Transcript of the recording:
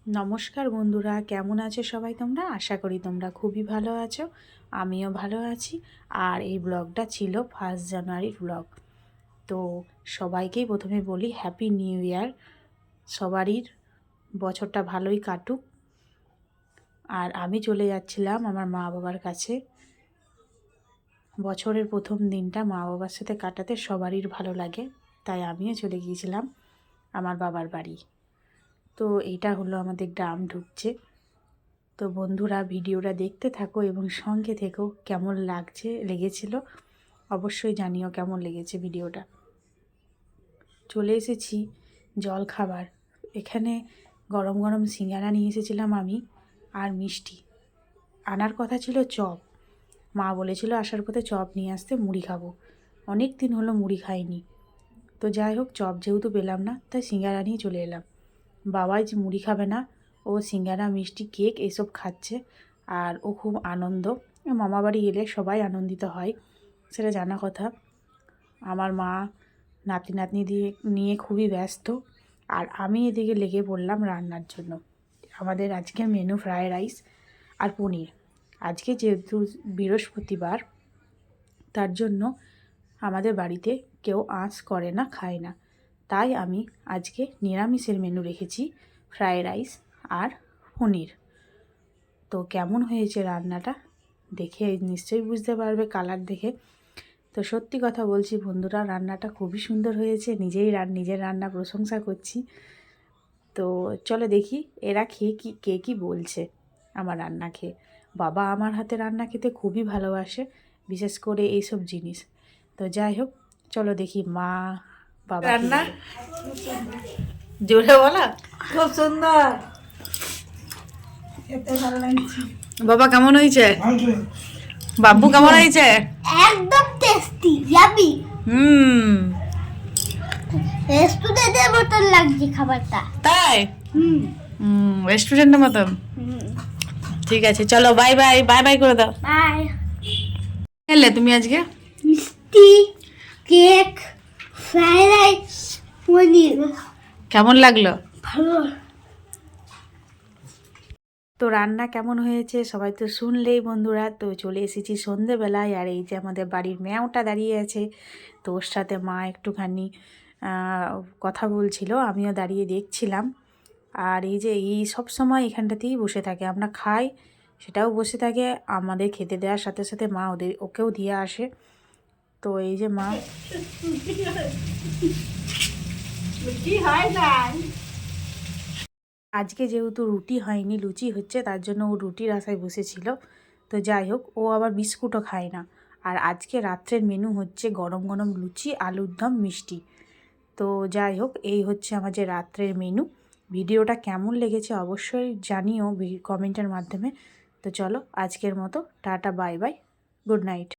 নমস্কার বন্ধুরা, কেমন আছো সবাই? তোমরা আশা করি তোমরা খুবই ভালো আছো। আমিও ভালো আছি। আর এই ব্লগটা ছিল 1 জানুয়ারির ব্লগ। তো সবাইকেই প্রথমে বলি হ্যাপি নিউ ইয়ার। সবারই বছরটা ভালোই কাটুক। আর আমি চলে যাচ্ছিলাম আমার মা বাবার কাছে। বছরের প্রথম দিনটা মা বাবার সাথে কাটাতে সবারই ভালো লাগে, তাই আমিও চলে গিয়েছিলাম আমার বাবার বাড়ি। তো এটা হলো আমাদের গ্রাম ঢুকছে। তো বন্ধুরা ভিডিওটা দেখতে থাকো এবং সঙ্গে থেকো। কেমন লেগেছিল অবশ্যই জানিও কেমন লেগেছে ভিডিওটা। চলে এসেছি জল খাবার। এখানে গরম গরম সিঙ্গারা নিয়ে এসেছিলাম আমি, আর মিষ্টি। আনার কথা ছিল চপ। মা বলেছিল আসার পথে চপ নিয়ে আসতে, মুড়ি খাবো। অনেক দিন হলো মুড়ি খাইনি। তো যাই হোক, চপ যেহেতু পেলাম না তাই সিঙ্গারা নিয়ে চলে এলাম। বাবাই যে মুড়ি খাবে না, ও সিঙ্গারা মিষ্টি কেক এসব খাচ্ছে। আর ও খুব আনন্দ। মামাবাড়ি এলে সবাই আনন্দিত হয়, সেটা জানা কথা। আমার মা নাতি নাতনি নিয়ে খুবই ব্যস্ত। আর আমি এদিকে লেগে পড়লাম রান্নার জন্য। আমাদের আজকে মেনু ফ্রায়েড রাইস আর পনির। আজকে যেহেতু বৃহস্পতিবার, তার জন্য আমাদের বাড়িতে কেউ আঁচ করে না, খায় না। তাই আমি আজকে নিরামিষের মেনু রেখেছি, ফ্রায়েড রাইস আর পনির। তো কেমন হয়েছে রান্নাটা দেখে নিশ্চয়ই বুঝতে পারবে কালার দেখে। তো সত্যি কথা বলছি বন্ধুরা, রান্নাটা খুবই সুন্দর হয়েছে। নিজের রান্না প্রশংসা করছি। তো চলো দেখি এরা কে কি বলছে আমার রান্না খেয়ে। বাবা আমার হাতে রান্না খেতে খুবই ভালোবাসে, বিশেষ করে এইসব জিনিস। তো যাই হোক, চলো দেখি মা বাবা রান্না। জোরে বলা, খুব সুন্দর, খেতে ভালো লাগছে। বাবা কেমন হয়েছে? বাবু কেমন হয়েছে? একদম টেস্টি, ইয়ামি। রেস্টুরেন্টের মতন লাগছে খাবারটা। তাই? রেস্টুরেন্টের মতন। ঠিক আছে, চলো বাই বাই। বাই বাই করে দাও। বাই। খেলে তুমি আজকে? মিষ্টি, কেক, ফ্রাইড রাইস, পনির। কেমন লাগলো? ভালো। তো রান্না কেমন হয়েছে সবাই তো শুনলেই বন্ধুরা। তো চলে এসেছি সন্ধেবেলায়। আর এই যে আমাদের বাড়ির ম্যাওটা দাঁড়িয়ে আছে, তো ওর সাথে মা একটুখানি কথা বলছিল, আমিও দাঁড়িয়ে দেখছিলাম। আর এই সব সময় এখানটাতেই বসে থাকে, আমরা খাই সেটাও বসে থাকে। আমাদের খেতে দেওয়ার সাথে সাথে মা ওকেও দিয়ে আসে। তো এই যে মা আজকে যেহেতু রুটি হয়নি, লুচি হচ্ছে, তার জন্য ও রুটির আশায় বসেছিল। তো যাই হোক, ও আবার বিস্কুটও খায় না। আর আজকে রাত্রের মেনু হচ্ছে গরম গরম লুচি, আলুর দম, মিষ্টি। তো যাই হোক, এই হচ্ছে আমাদের রাত্রের মেনু। ভিডিওটা কেমন লেগেছে অবশ্যই জানিও কমেন্টের মাধ্যমে। তো চলো আজকের মতো tata, bye bye, good night.